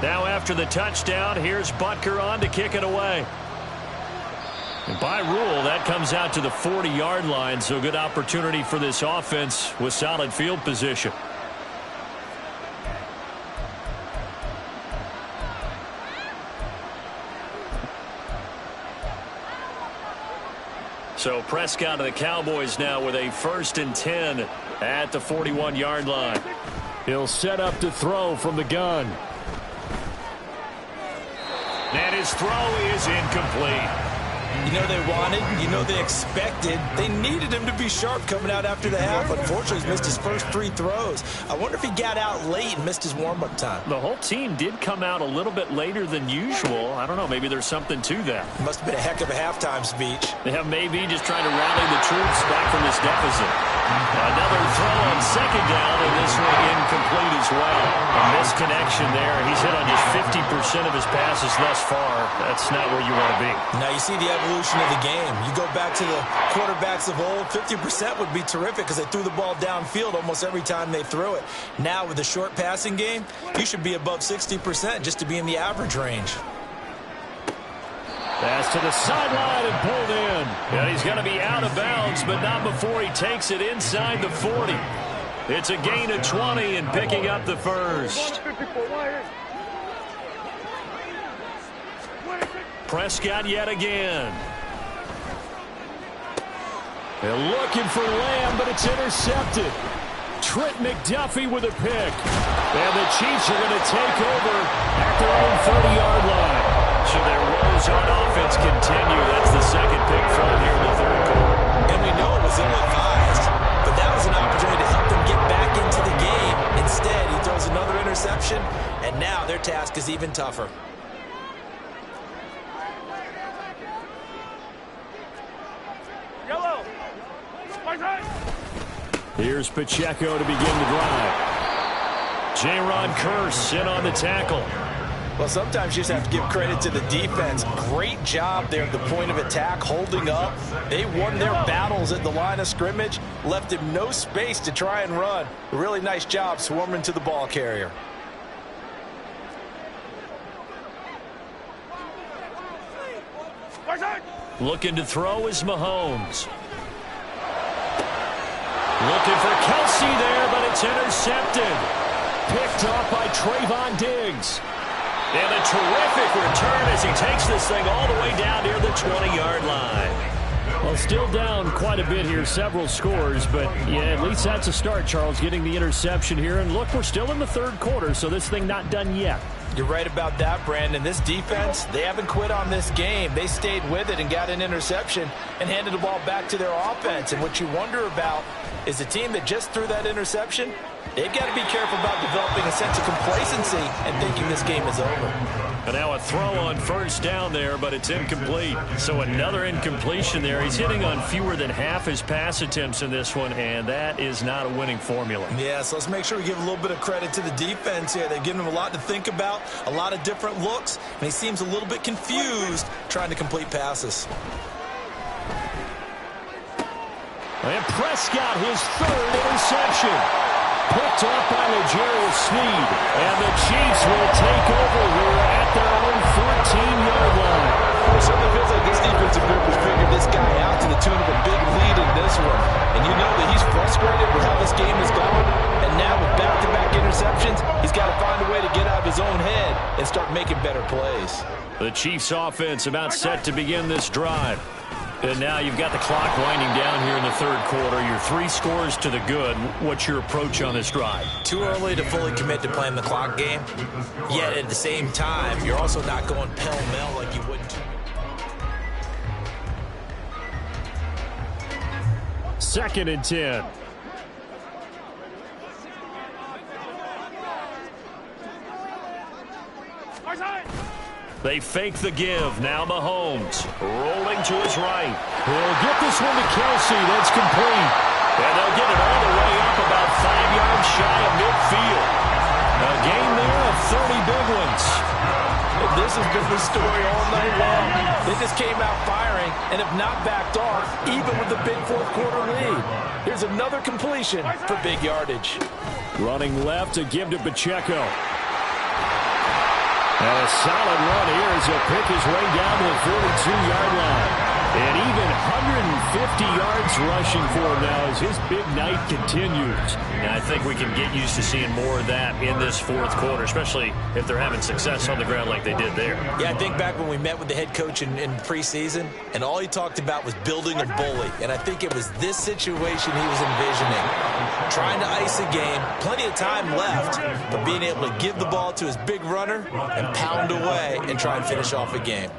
Now after the touchdown, here's Butker on to kick it away. And by rule, that comes out to the 40-yard line, so good opportunity for this offense with solid field position. So Prescott of the Cowboys now with a 1st and 10 at the 41-yard line. He'll set up to throw from the gun. And his throw is incomplete. You know they wanted, you know they expected. They needed him to be sharp coming out after the half. Unfortunately, he's missed his first 3 throws. I wonder if he got out late and missed his warm-up time. The whole team did come out a little bit later than usual. I don't know, maybe there's something to that. Must have been a heck of a halftime speech. Yeah, maybe just trying to rally the troops back from this deficit. Another throw on 2nd down, and this one incomplete as well. A misconnection there. He's hit on just 50% of his passes thus far. That's not where you want to be. Now you see the evolution of the game. You go back to the quarterbacks of old, 50% would be terrific because they threw the ball downfield almost every time they threw it. Now with the short passing game, you should be above 60% just to be in the average range. Pass to the sideline and pulled in. And he's going to be out of bounds, but not before he takes it inside the 40. It's a gain of 20 and picking up the first. Prescott yet again. They're looking for Lamb, but it's intercepted. Trent McDuffie with a pick. And the Chiefs are going to take over at their own 30-yard line. So their woes on offense continue. That's the second pick thrown here in the 3rd quarter. And we know it was ill-advised, but that was an opportunity to help them get back into the game. Instead, he throws another interception, and now their task is even tougher. Here's Pacheco to begin the drive. J-Ron Kearse in on the tackle. Well, sometimes you just have to give credit to the defense. Great job there at the point of attack, holding up. They won their battles at the line of scrimmage, left him no space to try and run. A really nice job swarming to the ball carrier. Looking to throw is Mahomes. Looking for Kelsey there, but it's intercepted. Picked off by Trayvon Diggs. And a terrific return as he takes this thing all the way down near the 20-yard line. Well, still down quite a bit here, several scores, but yeah, at least that's a start, Charles, getting the interception here. And look, we're still in the 3rd quarter, so this thing not done yet. You're right about that, Brandon. This defense, they haven't quit on this game. They stayed with it and got an interception and handed the ball back to their offense. And what you wonder about is the team that just threw that interception, they've got to be careful about developing a sense of complacency and thinking this game is over. And now a throw on 1st down there, but it's incomplete. So another incompletion there. He's hitting on fewer than half his pass attempts in this one, and that is not a winning formula. Yeah, so let's make sure we give a little bit of credit to the defense here. They've given him a lot to think about, a lot of different looks, and he seems a little bit confused trying to complete passes. And Prescott, his 3rd interception. Picked off by L'Jarius Sneed. And the Chiefs will take over here at their own 14-yard line. It certainly feels like this defensive group has figured this guy out to the tune of a big lead in this one. And you know that he's frustrated with how this game is going. And now with back-to-back interceptions, he's got to find a way to get out of his own head and start making better plays. The Chiefs offense about set to begin this drive. And now you've got the clock winding down here in the 3rd quarter. Your 3 scores to the good. What's your approach on this drive? Too early to fully commit to playing the clock game. Yet at the same time, you're also not going pell-mell like you would. 2nd and 10. They fake the give. Now Mahomes rolling to his right. He'll get this one to Kelsey. That's complete. And they'll get it all the way up about 5 yards shy of midfield. A game there of 30 big ones. And this has been the story all night long. They just came out firing and have not backed off, even with the big 4th quarter lead. Here's another completion for big yardage. Running left to give to Pacheco. And a solid run here as he'll pick his way down to the 42-yard line. And even 150 yards rushing for him now as his big night continues. And I think we can get used to seeing more of that in this fourth quarter, especially if they're having success on the ground like they did there. Yeah, I think back when we met with the head coach in preseason, and all he talked about was building a bully. And I think it was this situation he was envisioning. Trying to ice a game, plenty of time left, but being able to give the ball to his big runner and pound away and try and finish off a game.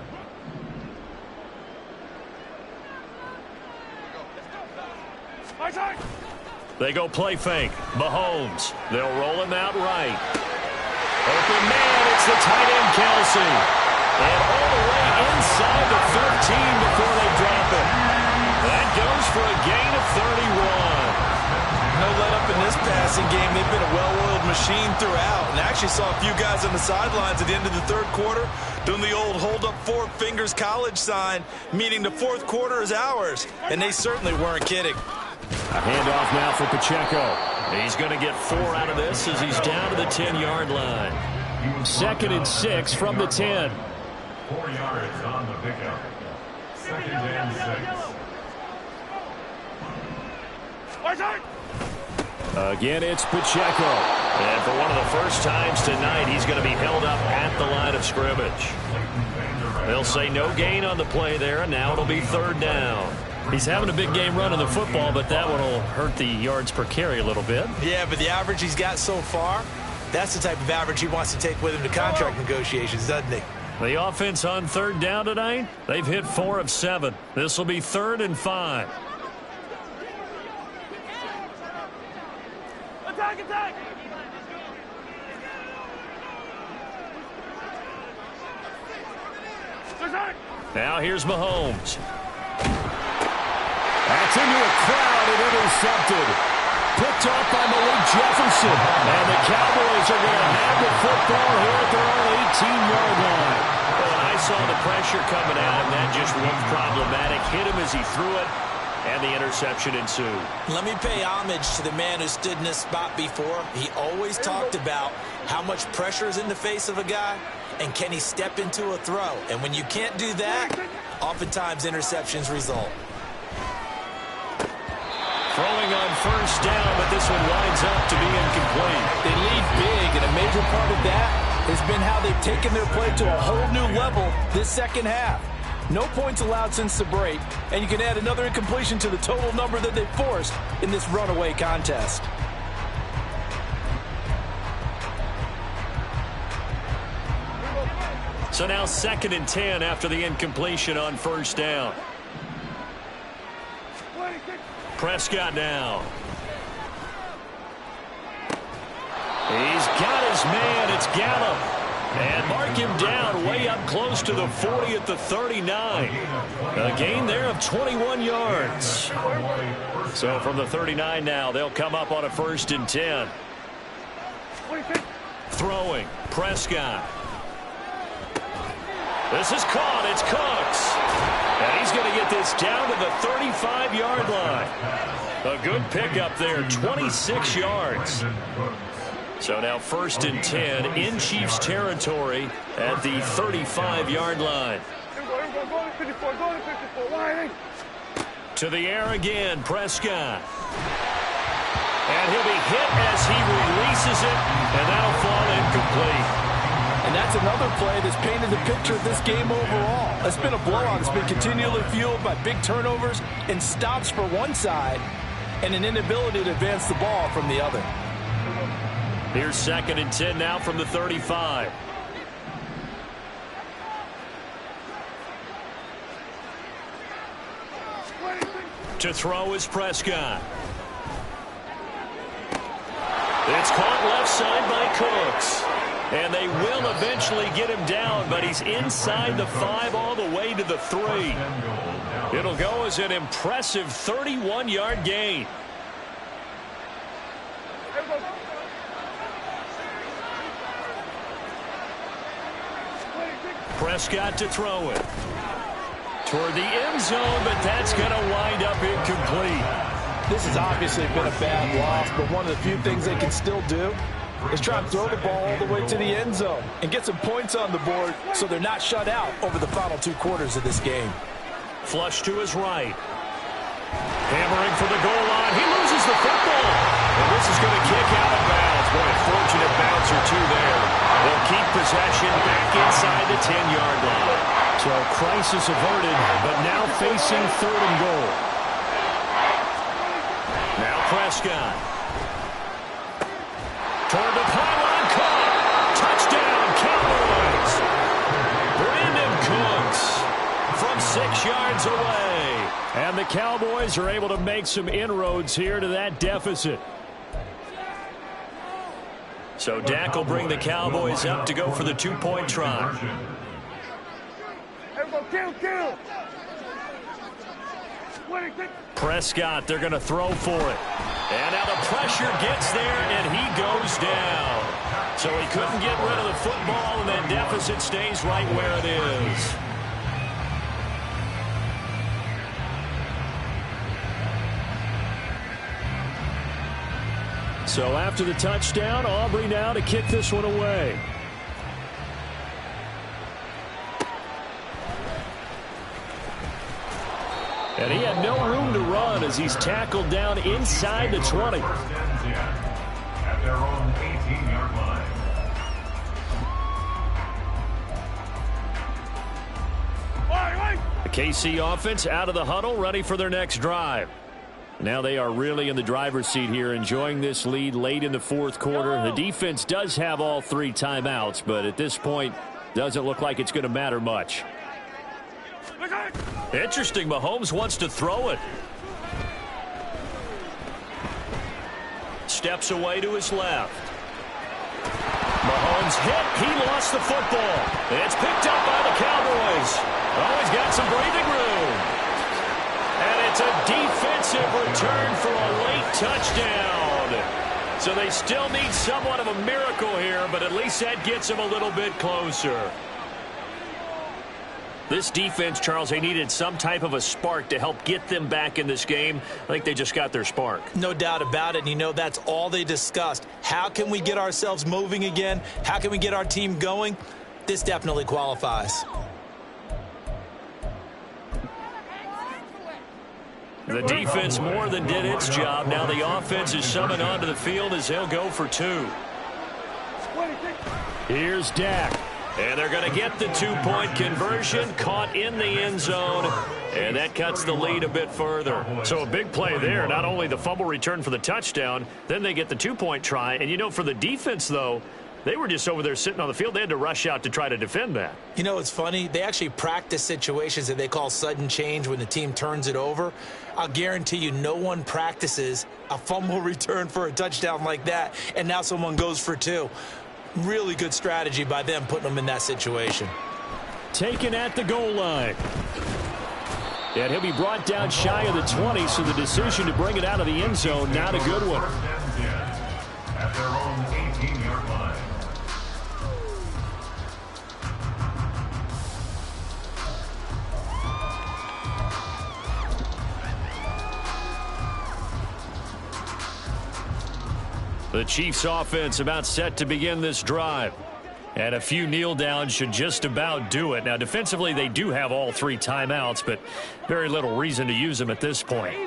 They go play fake. Mahomes. They'll roll him out right. Open man, it's the tight end Kelsey. And all the way inside the 15 before they drop it. That goes for a gain of 31. No let up in this passing game. They've been a well-oiled machine throughout. And I actually saw a few guys on the sidelines at the end of the third quarter doing the old hold up four fingers college sign, meaning the fourth quarter is ours. And they certainly weren't kidding. A handoff now for Pacheco. He's going to get 4 out of this as he's down to the 10-yard line. 2nd and 6 from the 10. 4 yards on the pickup. 2nd and 6. Again, it's Pacheco. And for one of the first times tonight, he's going to be held up at the line of scrimmage. They'll say no gain on the play there, and now it'll be 3rd down. He's having a big game running the football, but that one will hurt the yards per carry a little bit. Yeah, but the average he's got so far, that's the type of average he wants to take with him to contract negotiations, doesn't he? The offense on 3rd down tonight, they've hit 4 of 7. This will be 3rd and 5. Attack, attack! Now here's Mahomes. That's into a crowd and intercepted. Picked off by Malik Jefferson. And the Cowboys are going to have the football here at their own 18-yard line. Well, I saw the pressure coming at him. That just looked problematic. Hit him as he threw it, and the interception ensued. Let me pay homage to the man who stood in this spot before. He always talked about how much pressure is in the face of a guy, and can he step into a throw. And when you can't do that, oftentimes interceptions result. Throwing on 1st down, but this one winds up to be incomplete. They lead big, and a major part of that has been how they've taken their play to a whole new level this second half. No points allowed since the break, and you can add another incompletion to the total number that they forced in this runaway contest. So now 2nd and 10 after the incompletion on 1st down. Prescott now. He's got his man. It's Gallup. And mark him down way up close to the 40 at the 39. A gain there of 21 yards. So from the 39 now, they'll come up on a 1st and 10. Throwing. Prescott. This is caught. It's Cooks. And he's going to get this down to the 35-yard line. A good pickup there, 26 yards. So now 1st and 10 in Chiefs territory at the 35-yard line. To the air again, Prescott. And he'll be hit as he releases it, and that'll fall incomplete. And that's another play that's painted the picture of this game overall. It's been a blowout. It's been continually fueled by big turnovers and stops for one side and an inability to advance the ball from the other. Here's 2nd and 10 now from the 35. To throw is Prescott. It's caught left side by Cooks. And they will eventually get him down, but he's inside the 5 all the way to the 3. It'll go as an impressive 31-yard gain. Prescott to throw it. Toward the end zone, but that's going to wind up incomplete. This has obviously been a bad loss, but one of the few things they can still do is try and throw the ball all the way to the end zone and get some points on the board so they're not shut out over the final 2 quarters of this game. Flush to his right. Hammering for the goal line. He loses the football. And this is going to kick out of bounds. Boy, a fortunate bounce or two there. They'll keep possession back inside the 10-yard line. So crisis averted, but now facing 3rd and goal. Now Prescott. Toward the pylon, caught. Touchdown, Cowboys. Brandon Cooks from 6 yards away. And the Cowboys are able to make some inroads here to that deficit. So Dak will bring the Cowboys up to go for the 2-point try. Prescott, they're going to throw for it. And now the pressure gets there, and he goes down. So he couldn't get rid of the football, and that deficit stays right where it is. So after the touchdown, Aubrey now to kick this one away. And he had no room to run as he's tackled down inside the 20. At their own 18-yard line. The KC offense out of the huddle, ready for their next drive. Now they are really in the driver's seat here, enjoying this lead late in the 4th quarter. The defense does have all 3 timeouts, but at this point, doesn't look like it's going to matter much. Interesting, Mahomes wants to throw it. Steps away to his left. Mahomes hit. He lost the football. It's picked up by the Cowboys. Oh, he's got some breathing room. And it's a defensive return for a late touchdown. So they still need somewhat of a miracle here, but at least that gets them a little bit closer. This defense, Charles, they needed some type of a spark to help get them back in this game. I think they just got their spark. No doubt about it. And you know, that's all they discussed. How can we get ourselves moving again? How can we get our team going? This definitely qualifies. The defense more than did its job. Now the offense is summoned onto the field as they'll go for 2. Here's Dak. And they're going to get the 2-point conversion, caught in the end zone, and that cuts the lead a bit further. So a big play there. Not only the fumble return for the touchdown, then they get the 2-point try. And, you know, for the defense, though, they were just over there sitting on the field. They had to rush out to try to defend that. You know, it's funny. They actually practice situations that they call sudden change when the team turns it over. I'll guarantee you no one practices a fumble return for a touchdown like that, and now someone goes for 2. Really good strategy by them putting them in that situation. Taken at the goal line. And he'll be brought down shy of the 20, so the decision to bring it out of the end zone, not a good one. At their own 18-yard line. The Chiefs offense about set to begin this drive. And a few kneel downs should just about do it. Now, defensively, they do have all 3 timeouts, but very little reason to use them at this point.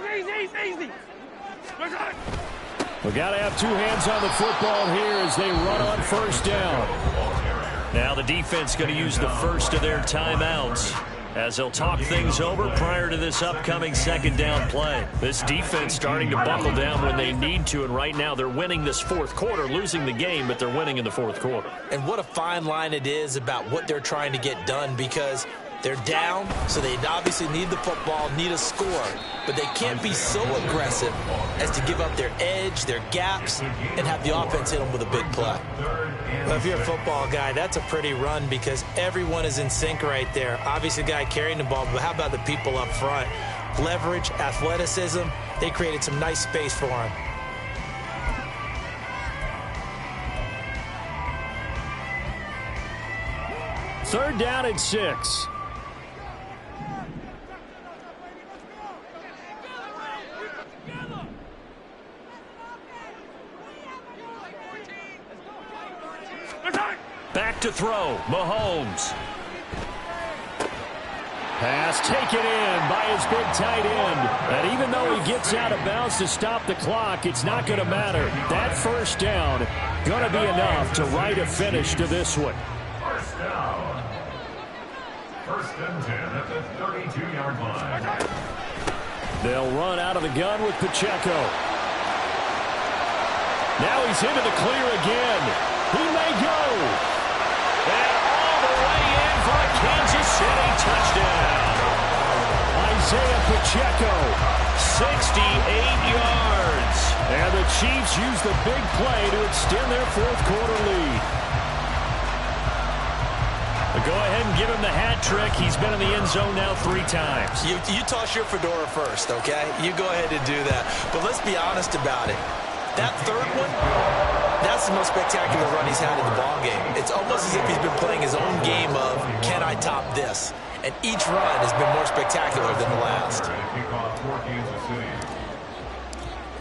We got to have 2 hands on the football here as they run on 1st down. Now the defense going to use the first of their timeouts as they'll talk things over prior to this upcoming 2nd down play. This defense starting to buckle down when they need to, and right now they're winning this 4th quarter, losing the game, but they're winning in the 4th quarter. And what a fine line it is about what they're trying to get done, because they're down, so they obviously need the football, need a score, but they can't be so aggressive as to give up their edge, their gaps, and have the offense hit them with a big play. Well, if you're a football guy, that's a pretty run because everyone is in sync right there. Obviously, the guy carrying the ball, but how about the people up front? Leverage, athleticism, they created some nice space for him. Third down and 6. back to throw. Mahomes. Pass taken in by his big tight end. And even though he gets out of bounds to stop the clock, it's not going to matter. That first down going to be enough to write a finish to this one. First down. First and 10 at the 32-yard line. They'll run out of the gun with Pacheco. Now he's into the clear again. He may go. And all the way in for a Kansas City touchdown. Isaiah Pacheco, 68 yards. And the Chiefs use the big play to extend their fourth quarter lead. Go ahead and give him the hat trick. He's been in the end zone now 3 times. You toss your fedora first, okay? You go ahead and do that. But let's be honest about it. That third one, that's the most spectacular run he's had in the ballgame. It's almost as if he's been playing his own game of, can I top this? And each run has been more spectacular than the last.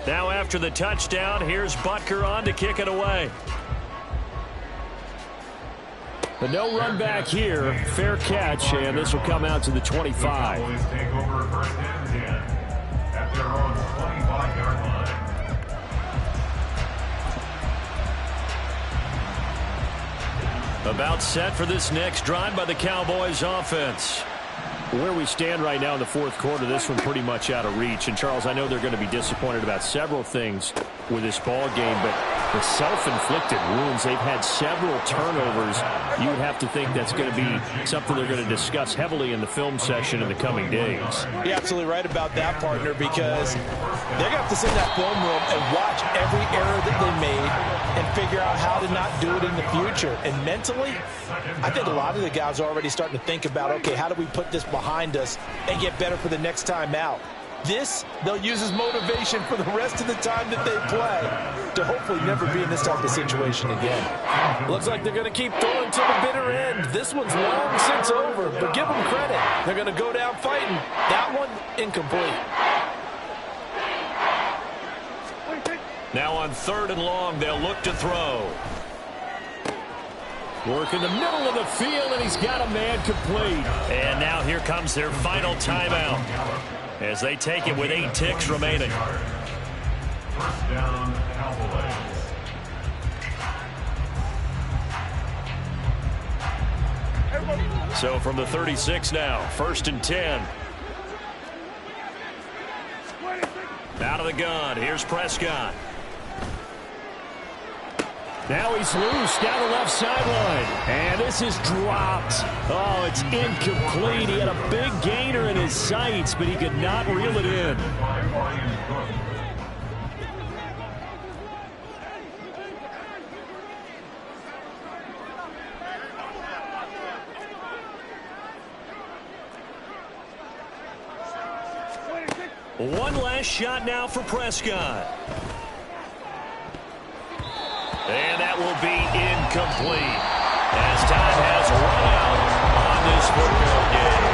Now after the touchdown, here's Butker on to kick it away. But no run back here. Fair catch, and this will come out to the 25. The Cowboys take over first and 10 at their own 25-yard line. About set for this next drive by the Cowboys offense. Where we stand right now in the fourth quarter, this one pretty much out of reach. And, Charles, I know they're going to be disappointed about several things with this ball game, but the self-inflicted wounds, they've had several turnovers. You would have to think that's going to be something they're going to discuss heavily in the film session in the coming days. You're absolutely right about that, partner, because they're going to have to sit in that film room and watch every error that they made and figure out how to not do it in the future. And mentally, I think a lot of the guys are already starting to think about, okay, how do we put this behind us and get better for the next time out? This, they'll use as motivation for the rest of the time that they play to hopefully never be in this type of situation again. Looks like they're going to keep throwing to the bitter end. This one's long since over, but give them credit. They're going to go down fighting. That one, incomplete. Now on 3rd and long, they'll look to throw. Work in the middle of the field, and he's got a man complete. And now here comes their final timeout as they take it with 8 ticks remaining. First down, Cowboys. So from the 36 now, 1st and 10. Out of the gun, here's Prescott. Now he's loose down the left sideline. And this is dropped. Oh, it's incomplete. He had a big gainer in his sights, but he could not reel it in. One last shot now for Prescott. And that will be incomplete as time has run out on this football game.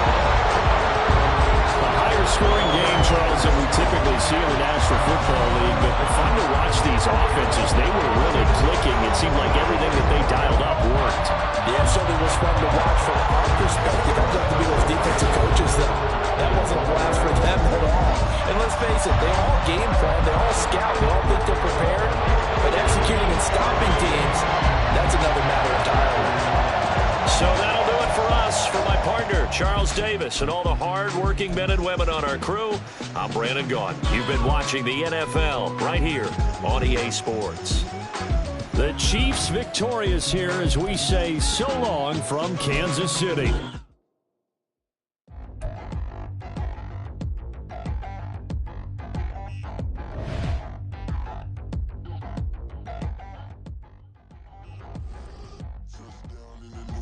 A higher scoring game, Charles, than we typically see in the National Football League. But fun to watch these offenses. They were really clicking. It seemed like everything that they dialed up worked. Yeah, it certainly was fun to watch from our perspective. I'd have to be those defensive coaches that wasn't a blast for them at all. And let's face it, they all game plan, they all scout, they all think they're prepared. But executing and stopping teams, that's another matter entirely. So that'll do it for us. For my partner, Charles Davis, and all the hard-working men and women on our crew, I'm Brandon Gaudin. You've been watching the NFL right here on EA Sports. The Chiefs victorious here as we say so long from Kansas City.